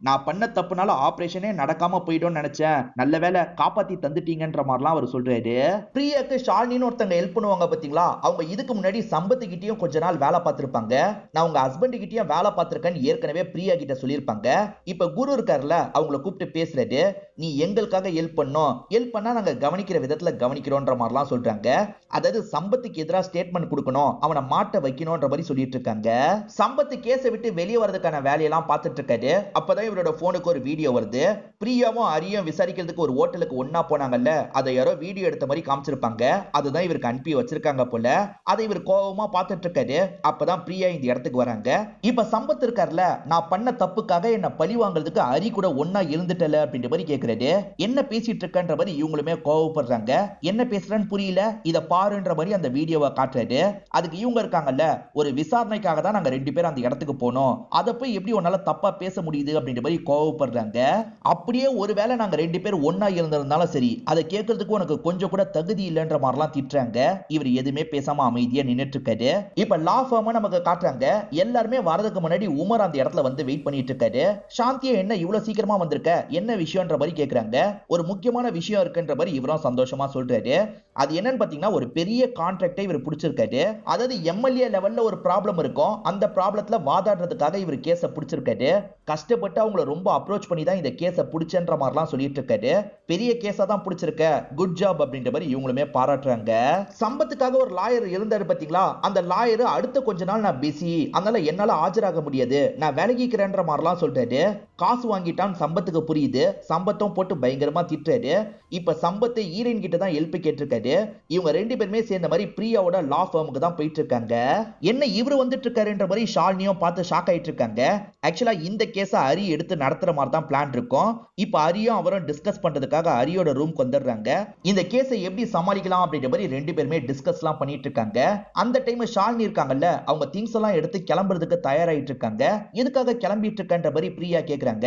நான் பண்ண தப்புனால ஆபரேஷனே நடக்காம போயிடும் நினைச்சேன், நல்ல வேலை காப்பாத்தி தந்துட்டீங்கன்ற மாதிரிலாம் அவர் சொல்றாரு. பிரியாக்கு ஷாலினின்னு ஒருத்தங்க ஹெல்ப் பண்ணுவாங்க பாத்தீங்களா, அவங்க இதுக்கு முன்னாடி சம்பத்து கிட்டயும் கொஞ்ச நாள் வேலை பார்த்திருப்பாங்க. நான் உங்க ஹஸ்பண்ட் கிட்டயும் வேலை பார்த்திருக்கேன்னு ஏற்கனவே பிரியா கிட்ட சொல்லியிருப்பாங்க. இப்ப குரு இருக்காருல, அவங்கள கூப்பிட்டு பேசுறாரு. நீ எங்களுக்காக ஹெல்ப் பண்ணோம், ஹெல்ப் பண்ணா நாங்க கவனிக்கிற விதத்துல கவனிக்கிறோன்ற மாதிரிலாம் சொல்றாங்க. அதாவது சம்பத்துக்கு எதிராக ஸ்டேட்மெண்ட் கொடுக்கணும், அவனை மாட்ட வைக்கணும்ன்ற மாதிரி சொல்லிட்டு இருக்காங்க. சம்பத்து கேஸை விட்டு வெளியே வரதுக்கான வேலையெல்லாம் பார்த்துட்டு இருக்காரு. அப்பதான் இவரோட போனுக்கு ஒரு வீடியோ வருது. பிரியாவும் ஹரியும் விசாரிக்கிறதுக்கு ஒரு ஹோட்டலுக்கு ஒன்னா போனாங்கல்ல, அதை யாரோ வீடியோ எடுத்த மாதிரி காமிச்சிருப்பாங்க. அதுதான் இவருக்கு அனுப்பி வச்சிருக்காங்க போல. அதை இவர் கோபமா பார்த்துட்டு இருக்காரு. அப்பதான் பிரியா இந்த இடத்துக்கு வராங்க. இப்ப சம்பத் இருக்காருல, நான் பண்ண தப்புக்காக என்ன பழி வாங்குறதுக்கு ஹரி கூட ஒன்னா இருந்துட்டல அப்படின்ற மாதிரி கேக்குறாரு. என்ன பேசிட்டு இருக்கன்ற மாதிரி இவங்களுமே கோவப்படுறாங்க. என்ன பேசுறேன்னு புரியல, இத பாருன்ற மாதிரி அந்த வீடியோவை காட்டுறாரு. அதுக்கு இவங்க இருக்காங்கல்ல, ஒரு விசாரணைக்காக தான் நாங்க ரெண்டு பேரும் அந்த இடத்துக்கு போனோம், அதை போய் எப்படி உன்னால தப்பா பேச முடியுது அப்படின்ற மாதிரி கோவப்படுறாங்க. அப்படியே ஒருவேளை நாங்க ரெண்டு பேரும் ஒன்னா இருந்திருந்தாலும் சரி, அதை கேட்கறதுக்கு உனக்கு கொஞ்சம் கூட தகுதி இல்லைன்ற மாதிரிலாம் திட்டுறாங்க. இவர் எதுவுமே பேசாம அமைதியா நின்னுட்டு இருக்காரு. இப்ப லா ஃபார்ம் நமக்கு காட்டுறாங்க. எல்லாருமே வரதுக்கு முன்னாடி உமர் அந்த இடத்துல வந்து வெயிட் பண்ணிட்டு இருக்காரு. சாந்தியா என்ன இவ்வளவு சீக்கிரமா வந்திருக்க, என்ன விஷயம்ன்ற மாதிரி கேக்குறாங்க. ஒரு முக்கியமான விஷயம் இருக்குன்ற மாதிரி இவரும் சந்தோஷமா சொல்றாரு. அது என்னன்னு பாத்தீங்கன்னா, ஒரு பெரிய கான்ட்ராக்டை இவர் பிடிச்சிருக்காரு. அதாவது எம்எல்ஏ லெவல்ல ஒரு ப்ராப்ளம் இருக்கும், அந்த ப்ராப்ளத்துல வாதாடுறதுக்காக இவர் கேஸ பிடிச்சிருக்காரு. கஷ்டப்பட்டு அவங்கள ரொம்ப அப்ரோச் பண்ணி தான் இந்த கேஸ பிடிச்சன்ற மாதிரிலாம் சொல்லிட்டு இருக்காரு. பெரிய கேஸா தான் பிடிச்சிருக்க, குட் ஜாப் அப்படின்ற மாதிரி இவங்களுமே பாராட்டுறாங்க. சம்பத்துக்காக ஒரு லாயர் இருந்தாரு பாத்தீங்களா, அந்த லாயர் அடுத்த கொஞ்ச நாள் நான் பிஸி, அதனால என்னால ஆஜராக முடியாது, நான் விலகிக்கிறேன்ற மாதிரிலாம் சொல்றாரு. காசு வாங்கிட்டான் சம்பத்துக்கு புரியுது. சம்பத்தும் போட்டு பயங்கரமா திட்டுறாரு. இப்ப சம்பத்து ஈரன் கிட்ட தான் ஹெல்ப் கேட்டிருக்காரு. இவங்க ரெண்டு பேருமே சேர்ந்த மாதிரி பிரியாவோட லா ஃபார்முக்கு தான் போயிட்டு இருக்காங்க. என்ன இவரு வந்துட்டு இருக்காருன்ற மாதிரி ஷாலினியும் பார்த்து ஷாக் ஆயிட்டு இருக்காங்க. ஆக்சுவலா இந்த கேஸ ஹரி எடுத்து நடத்துற மாதிரி தான் பிளான் இருக்கும். இப்ப ஹரியும் அவரும் டிஸ்கஸ் பண்றதுக்காக ஹரியோட ரூம்க்கு வந்துடுறாங்க. இந்த கேஸை எப்படி சமாளிக்கலாம் அப்படின்ற மாதிரி ரெண்டு பேருமே டிஸ்கஸ்லாம் பண்ணிட்டு இருக்காங்க. அந்த டைம் ஷாலினி இருக்காங்கல்ல, அவங்க திங்ஸ் எல்லாம் எடுத்து கிளம்புறதுக்கு தயாராயிட்டு இருக்காங்க. எதுக்காக கிளம்பிட்டு இருக்கன்ற மாதிரி பிரியா கேக்குறாங்க.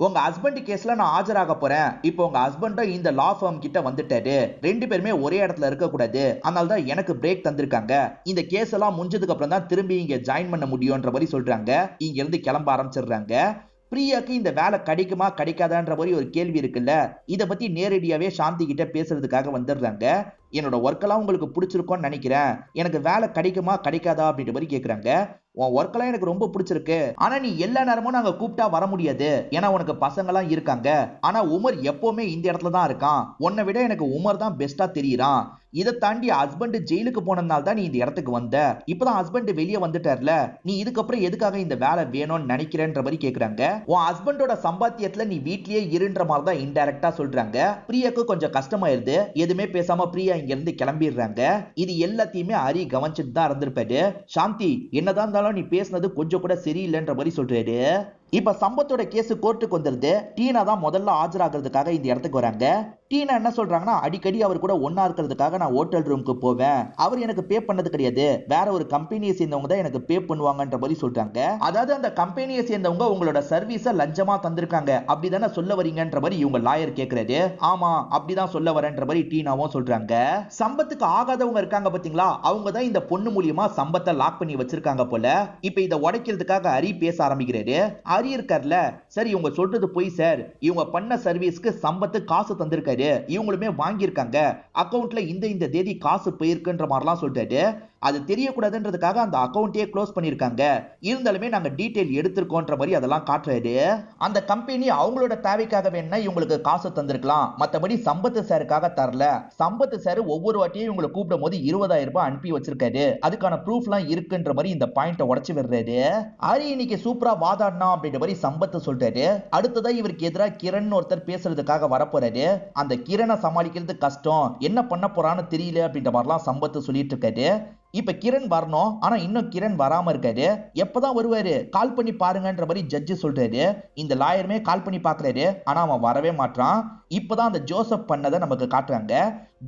உங்க ஹஸ்பண்ட் கேஸ்ல நான் ஆஜராக போறேன், இப்போ உங்க ஹஸ்பண்டும் இந்த லா ஃபார்ம் கிட்ட வந்துட்டாரு, ரெண்டு பேருமே ஒரே இடத்துல இருக்க கூடாது, அதனால தான் எனக்கு பிரேக் தந்திருக்காங்க. இந்த கேஸ் எல்லாம் முடிஞ்சதுக்கு அப்புறம் தான் திரும்பி இங்க ஜாயின் பண்ண முடியும்ன்ற மாதிரி சொல்றாங்க. இங்க இருந்து கிளம்ப ஆரம்பிச்சிடுறாங்க. பிரியாக்கு இந்த வேலை கிடைக்குமா கிடைக்காதான்ற மாதிரி ஒரு கேள்வி இருக்குல்ல, இத பத்தி நேரடியாவே சாந்தி கிட்ட பேசுறதுக்காக வந்துடுறாங்க. என்னோட ஒர்க்கெல்லாம் உங்களுக்கு பிடிச்சிருக்கும்னு நினைக்கிறேன், எனக்கு வேலை கிடைக்குமா கிடைக்காதா அப்படின்ற மாதிரி கேக்குறாங்க. உன் ஒர்க்கெல்லாம் எனக்கு ரொம்ப பிடிச்சிருக்கு, ஆனா நீ எல்லா நேரமும் நாங்க கூப்பிட்டா வர முடியாது, ஏன்னா உனக்கு பசங்க எல்லாம் இருக்காங்க. ஆனா உமர் எப்பவுமே இந்த இடத்துல தான் இருக்கான், உன்னை விட எனக்கு உமர் தான் பெஸ்டா தெரியறான். இதை தாண்டி ஹஸ்பண்ட் ஜெயிலுக்கு போனதுனால தான் நீ இந்த இடத்துக்கு வந்த, இப்பதான் ஹஸ்பண்ட் வெளியே வந்துட்டார்ல, நீ இதுக்கப்புறம் எதுக்காக இந்த வேலை வேணும்னு நினைக்கிறேன்ற மாதிரி கேக்குறாங்க. உன் ஹஸ்பண்டோட சம்பாத்தியத்துல நீ வீட்லயே இருன்ற மாதிரி தான் இன்டைரக்டா சொல்றாங்க. பிரியாக்கு கொஞ்சம் கஷ்டமாயிருது, எதுவுமே பேசாம பிரியா இங்க இருந்து கிளம்பிடுறாங்க. இது எல்லாத்தையுமே ஹரி கவனிச்சுட்டு தான் இருந்திருப்பாரு. சாந்தி, என்னதான் இருந்தாலும் நீ பேசுனது கொஞ்சம் கூட சரியில்லைன்ற மாதிரி சொல்றாரு. இப்ப சம்பத்தோட கேஸ் கோர்ட்டுக்கு வந்துருது. டீனா தான் முதல்ல ஆஜராகிறதுக்காக இந்த இடத்துக்கு வராங்க. டீனா என்ன சொல்றாங்கன்னா, அடிக்கடி அவர் கூட ஒன்னா இருக்கிறதுக்காக நான் ஹோட்டல் ரூமுக்கு போவேன், அவர் எனக்கு பே பண்ணது கிடையாது, வேற ஒரு கம்பெனியை சேர்ந்தவங்க தான் எனக்கு பே பண்ணுவாங்கன்ற மாதிரி சொல்றாங்க. அதாவது அந்த கம்பெனியை சேர்ந்தவங்க உங்களோட சர்வீஸ லஞ்சமா தந்திருக்காங்க அப்படிதானே சொல்ல வரீங்கன்ற மாதிரி இவங்க லாயர் கேக்குறாரு. ஆமா, அப்படிதான் சொல்ல வரேன்ற மாதிரி டீனாவும் சொல்றாங்க. சம்பத்துக்கு ஆகாதவங்க இருக்காங்க பாத்தீங்களா, அவங்க தான் இந்த பொண்ணு மூலியமா சம்பத்தை லாக் பண்ணி வச்சிருக்காங்க போல. இப்ப இதை உடைக்கிறதுக்காக ஹரி பேச ஆரம்பிக்கிறாரு. ஹரி இருக்கார்ல, சரி இவங்க சொல்றது போய் சார், இவங்க பண்ண சர்வீஸ்க்கு சம்பத்து காசு தந்திருக்காரு, இவங்களுமே வாங்கியிருக்காங்க, அக்கவுண்ட்ல இந்த தேதி காசு போயிருக்குன்ற மாதிரிலாம் சொல்லிட்டாரு. அது தெரியக்கூடாதுன்றதுக்காக அந்த அக்கவுண்டையே க்ளோஸ் பண்ணிருக்காங்க, இருந்தாலுமே நாங்க டீடைல் எடுத்திருக்கோன்ற மாதிரி அதெல்லாம் காட்டுறாரு. அந்த கம்பெனி அவங்களோட தேவைக்காக வேணா இவங்களுக்கு காசு தந்திருக்கலாம், மத்தபடி சம்பத்து சாருக்காக தரல. சம்பத்து சார் ஒவ்வொரு வாட்டியும் இவங்களை கூப்பிடும் போது 20,000 ரூபாய் அனுப்பி வச்சிருக்காரு, அதுக்கான ப்ரூஃப்லாம் இருக்குன்ற மாதிரி இந்த பாயிண்ட உடைச்சு விடுறாரு. ஹரி இன்னைக்கு சூப்பரா வாதாடினா அப்படின்ற மாதிரி சம்பத்து சொல்றாரு. அடுத்ததா இவருக்கு எதிராக கிரண் ஒருத்தர் பேசுறதுக்காக வரப்போறாரு. அந்த கிரணை சமாளிக்கிறது கஷ்டம், என்ன பண்ண போறான்னு தெரியல அப்படின்ற மாதிரிலாம் சம்பத்து சொல்லிட்டு இருக்காரு. இப்ப கிரண் வரணும், ஆனா இன்னும் கிரண் வராம இருக்காரு. எப்பதான் வருவாரு, கால் பண்ணி பாருங்கன்ற மாதிரி ஜட்ஜி சொல்றாரு. இந்த லாயருமே கால் பண்ணி பாக்குறாரு, ஆனா அவன் வரவே மாட்டான். இப்பதான் அந்த ஜோசப் பண்ணதை நமக்கு காட்டுறாங்க.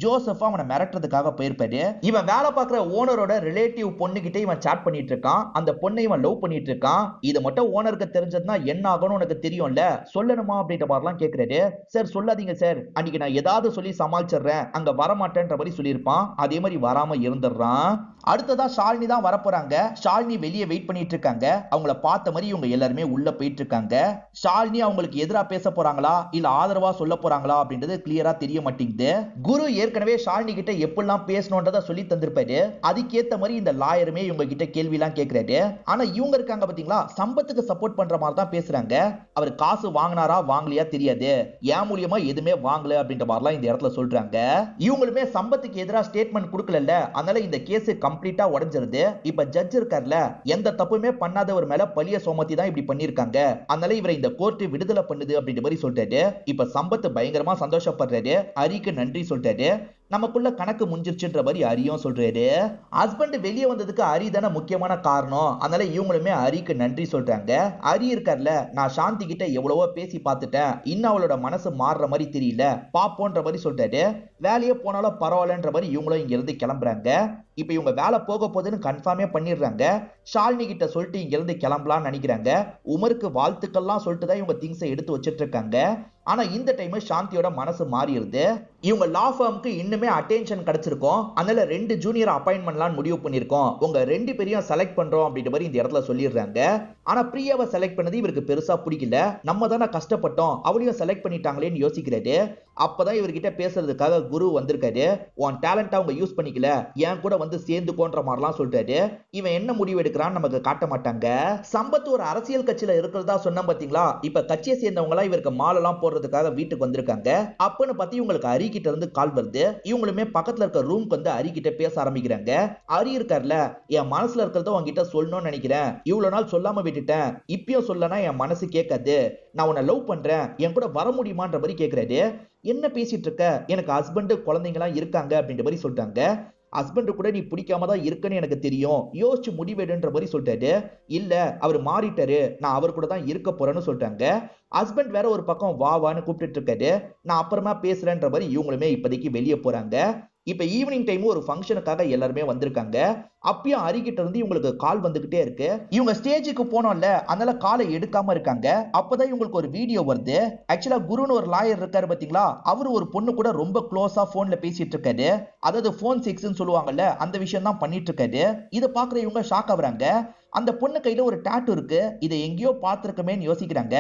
ஜோசப் அவனை மிரட்டுறதுக்காக போயிருப்பாரு. இவன் வேலை பார்க்குற ஓனரோட ரிலேட்டிவ் பொண்ணுகிட்ட இவன் சாட் பண்ணிட்டு இருக்கான், அந்த பொண்ணை இவன் லவ் பண்ணிட்டு இருக்கான். இதை மட்டும் ஓனருக்கு தெரிஞ்சதுன்னா என்ன ஆகும்னு உனக்கு தெரியும்ல, சொல்லணுமா அப்படின்ற மாதிரிலாம் கேட்கிறாரு. சார் சொல்லாதீங்க சார், அன்னைக்கு நான் ஏதாவது சொல்லி சமாளிச்சிடுறேன், அங்க வரமாட்டேன்ற மாதிரி சொல்லியிருப்பான், அதே மாதிரி வராம இருந்துடுறான். அடுத்ததா ஷாலினி தான் வரப்போறாங்க. ஷாலினி வெளியே வெயிட் பண்ணிட்டு இருக்காங்க. அவங்கள பார்த்த மாதிரி இவங்க எல்லாருமே உள்ள போயிட்டு இருக்காங்க. ஷாலினி அவங்களுக்கு எதிரா பேச போறாங்களா இல்ல ஆதரவா சொல்ல போறாங்களா அப்படின்றது கிளியரா தெரிய மாட்டேங்குது. குரு ஏற்கனவே ஷாலினி கிட்ட எப்படிலாம் பேசணும்ன்றத சொல்லி தந்திருப்பாரு. அதுக்கேத்த மாதிரி இந்த லாயருமே இவங்க கிட்ட கேள்வி எல்லாம் கேட்கிறாரு. ஆனா இவங்க இருக்காங்க பாத்தீங்களா, சம்பத்துக்கு சப்போர்ட் பண்ற மாதிரி தான் பேசுறாங்க. அவர் காசு வாங்கினாரா வாங்கலையா தெரியாது, ஏன் மூலியமா எதுவுமே வாங்கல அப்படின்ற மாதிரிலாம் இந்த இடத்துல சொல்றாங்க. இவங்களுமே சம்பத்துக்கு எதிராக ஸ்டேட்மெண்ட் கொடுக்கல, அதனால இந்த கேஸ் கம்ப்ளீட்டா உடைஞ்சிருது. இப்ப ஜட்ஜ் இருக்கார்ல, எந்த தப்புமே பண்ணாதவர் மேல பழிய சுமத்தி தான் இப்படி பண்ணிருக்காங்க, அதனால இவரை இந்த கோர்ட் விடுதலை பண்ணுது அப்படின்ற மாதிரி சொல்றாரு. இப்ப சம்பத் பயங்கரமா சந்தோஷப்படுறாரு, ஹரிக்கு நன்றி சொல்றாரு. நமக்குள்ள கணக்கு முடிஞ்சிருச்சுன்ற மாதிரி ஹரியும் சொல்றாரு. ஹஸ்பண்ட் வெளியே வந்ததுக்கு ஹரி தானே முக்கியமான காரணம், அதனால இவங்களுமே ஹரிக்கு நன்றி சொல்றாங்க. ஹரி இருக்கார்ல, நான் சாந்தி கிட்ட எவ்வளவோ பேசி பார்த்துட்டேன், இன்னும் அவளோட மனசு மாறுற மாதிரி தெரியல, பாப்போன்ற மாதிரி சொல்றாரு. வேலையே போனாலும் பரவாயில்லன்ற மாதிரி இவங்களும் இங்க இருந்து கிளம்புறாங்க. இப்ப இவங்க வேலை போக போகுதுன்னு கன்ஃபார்மே பண்ணிடுறாங்க. ஷாலினி கிட்ட சொல்லிட்டு இங்க இருந்து கிளம்பலாம்னு நினைக்கிறாங்க. உமருக்கு வாழ்த்துக்கள்லாம் சொல்லிட்டு தான் இவங்க திங்ஸை எடுத்து வச்சிட்டு இருக்காங்க. ஆனா இந்த டைம் சாந்தியோட மனசு மாறிடுது. இவங்க லா ஃபார்முக்கு இன்னுமே அட்டென்ஷன் கிடைச்சிருக்கும், அதனால 2 ஜூனியர் அப்பாயின்மெண்ட்லாம் முடிவு பண்ணிருக்கோம், உங்க 2 பேரையும் செலக்ட் பண்றோம் அப்படின்ற மாதிரி இந்த இடத்துல சொல்லிடுறாங்க. ஆனா பிரியாவை செலக்ட் பண்ணது இவருக்கு பெருசா பிடிக்கல, நம்ம தானே கஷ்டப்பட்டோம், அவளையும் செலக்ட் பண்ணிட்டாங்களேன்னு யோசிக்கிறாரு. அப்பதான் இவர்கிட்ட பேசுறதுக்காக குரு வந்திருக்காரு. உன் டேலண்ட் அவங்க யூஸ் பண்ணிக்கல, என் கூட வந்து சேர்ந்துக்கோன்ற மாதிரிலாம் சொல்றாரு. இவன் என்ன முடிவு எடுக்கிறான்னு நமக்கு காட்ட மாட்டாங்க. சம்பத் ஒரு அரசியல் கட்சியில இருக்கிறதா சொன்ன பாத்தீங்களா, இப்ப கட்சியை சேர்ந்தவங்க எல்லாம் இவருக்கு மாலெல்லாம் போடுறதுக்காக வீட்டுக்கு வந்திருக்காங்க. அப்பன்னு பார்த்து இவங்களுக்கு ஹரி கிட்ட இருந்து கால் வருது. இவங்களுமே பக்கத்துல இருக்க ரூம்க்கு வந்து ஹரி கிட்ட பேச ஆரம்பிக்கிறாங்க. ஹரி இருக்கார்ல, என் மனசுல இருக்கிறத உங்ககிட்ட சொல்லணும்னு நினைக்கிறேன், இவ்வளவு நாள் சொல்லாம விட்டுட்டேன், இப்பயும் சொல்லனா என் மனசு கேட்காது, நான் உன்னை லவ் பண்றேன், என் கூட வர முடியுமான்ற மாதிரி கேட்கிறாரு. என்ன பேசிட்டு இருக்க, எனக்கு ஹஸ்பண்ட் குழந்தைங்களாம் இருக்காங்க அப்படின்ற மாதிரி சொல்லிட்டாங்க. ஹஸ்பண்ட் கூட நீ பிடிக்காம தான் இருக்குன்னு எனக்கு தெரியும், யோசிச்சு முடிவெடுன்ற மாதிரி சொல்லிட்டாரு. இல்ல அவர் மாறிட்டாரு, நான் அவர் கூட தான் இருக்க போறேன்னு சொல்லிட்டாங்க. ஹஸ்பண்ட் வேற ஒரு பக்கம் வா வான்னு கூப்பிட்டு இருக்காரு. நான் அப்புறமா பேசுறேன்ற மாதிரி இவங்களுமே இப்போதைக்கு வெளியே போறாங்க. இப்ப ஈவினிங் டைம் ஒரு ஃபங்க்ஷனுக்காக எல்லாருமே வந்திருக்காங்க. அப்பயும் அரிகிட்ட இருந்து இவங்களுக்கு கால் வந்துகிட்டே இருக்கு. இவங்க ஸ்டேஜுக்கு போனோம்ல, அதனால காலை எடுக்காம இருக்காங்க. அப்பதான் இவங்களுக்கு ஒரு வீடியோ வருது. ஆக்சுவலா குருன்னு ஒரு லாயர் இருக்காரு பாத்தீங்களா, அவரு ஒரு பொண்ணு கூட ரொம்ப க்ளோஸா போன்ல பேசிட்டு இருக்காரு. அதாவது போன் செக்ஸ்ன்னு சொல்லுவாங்கல்ல, அந்த விஷயம் தான் பண்ணிட்டு இருக்காரு. இதை பாக்குற இவங்க ஷாக் ஆகுறாங்க. அந்த பொண்ணு கையில ஒரு டாட்டூ இருக்கு. இதை எங்கேயோ பார்த்திருக்கமேன்னு யோசிக்கிறாங்க.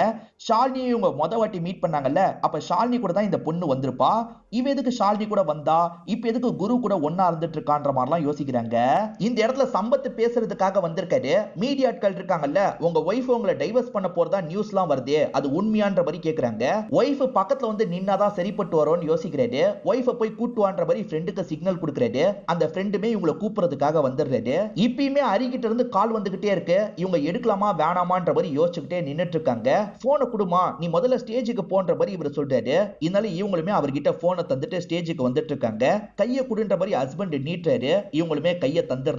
ஷாலினி இவங்க வாட்டி மீட் பண்ணாங்கல்ல, அப்ப ஷாலினி கூட தான் இந்த பொண்ணு வந்திருப்பா. இவ எதுக்கு ஷாலினி கூட வந்தா, இப்ப எதுக்கு குரு கூட ஒன்னா இருந்துட்டு இருக்கான்ற மாதிரிலாம் யோசிக்கிறாங்க. இந்த இடத்துல சம்பத் பேசுறதுக்காக வந்திருக்காரு. மீடியாட்கள் இருக்காங்கல்ல, உங்க ஒய்ஃப் உங்களை டைவர்ஸ் பண்ண போறதா நியூஸ்லாம் வருது, அது உண்மையான்ற மாதிரி கேக்குறாங்க. ஒய்ஃப் பக்கத்துல வந்து நின்னாதான் சரிப்பட்டு வரும்னு யோசிக்கிறாரு. ஒய்ஃபை போய் கூட்டுவான்ற மாதிரி ஃப்ரெண்டுக்கு சிக்னல் கொடுக்குறாரு. அந்த ஃப்ரெண்டுமே இவங்களை கூப்பிடுறதுக்காக வந்துடுறாரு. இப்பயுமே அரிகிட்ட இருந்து கால் வந்துகிட்டே இருக்கு. இவங்க எடுக்கலாமா வேணாமான்ற மாதிரி யோசிச்சுக்கிட்டே நின்னுட்டு இருக்காங்க. போனை குடுமா, நீ முதல்ல ஸ்டேஜுக்கு போன்ற மாதிரி இவர் சொல்றாரு. இதனால இவங்களுமே அவர்கிட்ட போனை தந்துட்டு ஸ்டேஜுக்கு வந்துட்டு இருக்காங்க. கையை குடுன்ற மாதிரி ஹஸ்பண்ட் நீட்டுறாரு. இவங்களுமே கையை தந்துடுறாங்க.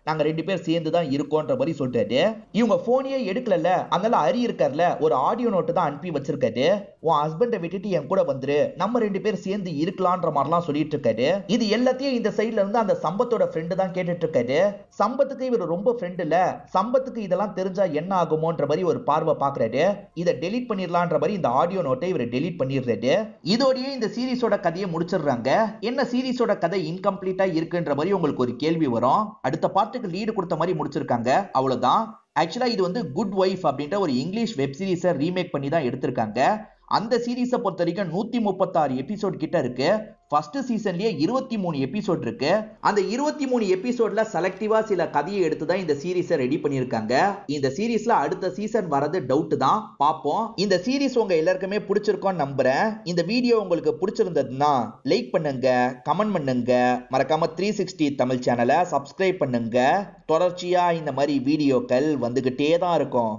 நாங்க 2 பேர் சேர்ந்து தான் இருக்கோன்ற மாதிரி சொல்றாரு. இவங்க போனையே எடுக்கல, அதனால அரி இருக்கார்ல, ஒரு ஆடியோ நோட்டு தான் அனுப்பி வச்சிருக்காரு. உன் ஹஸ்பண்டை விட்டுட்டு என் கூட வந்துரு, நம்ம 2 பேர் சேர்ந்து இருக்கலாம்ன்ற மாதிரிலாம் சொல்லிட்டு இருக்காரு. இது எல்லாத்தையும் இந்த சைடுல இருந்து அந்த சம்பத்தோட ஃப்ரெண்டு தான் கேட்டுட்டு இருக்காரு. சம்பத்துக்கு இவர் ரொம்ப ஃப்ரெண்ட் இல்ல, சம்பத்துக்கு இதெல்லாம் தெரிஞ்சா என்ன ஆகுமோன்ற மாதிரி ஒரு பார்வை பாக்குறாரு. இதை டெலீட் பண்ணிடலான்ற மாதிரி இந்த ஆடியோ நோட்டை இவர் டெலீட் பண்ணிடுறாரு. இதோடயே இந்த சீரிஸோட கதையை முடிச்சிடுறாங்க. என்ன சீரிஸோட கதை இன்கம்ப்ளீட்டா இருக்குன்ற மாதிரி உங்களுக்கு ஒரு கேள்வி வரும். அடுத்த பார்ட்டுக்கு லீடு கொடுத்த மாதிரி முடிச்சிருக்காங்க, அவ்வளவுதான். ஆக்சுவலா இது வந்து குட் வைஃப் அப்படின்ற ஒரு இங்கிலீஷ் வெப் சீரிஸை ரீமேக் பண்ணி தான் எடுத்திருக்காங்க. அந்த சீரிஸை பொறுத்த வரைக்கும் 136 எபிசோட் கிட்ட இருக்கு. ஃபர்ஸ்ட் சீசன்லயே 23 எபிசோட் இருக்கு. அந்த 23 எபிசோட்ல செலக்டிவா சில கதையை எடுத்து தான் இந்த சீரிஸை ரெடி பண்ணிருக்காங்க. இந்த சீரிஸ்ல அடுத்த சீசன் வரது டவுட் தான், பாப்போம். இந்த சீரிஸ் உங்க எல்லாருக்குமே பிடிச்சிருக்கும்னு நம்புறேன். இந்த வீடியோ உங்களுக்கு பிடிச்சிருந்ததுன்னா லைக் பண்ணுங்க, கமெண்ட் பண்ணுங்க, மறக்காம 360 தமிழ் சேனலை சப்ஸ்கிரைப் பண்ணுங்க. தொடர்ச்சியா இந்த மாதிரி வீடியோக்கள் வந்துகிட்டே தான் இருக்கும்.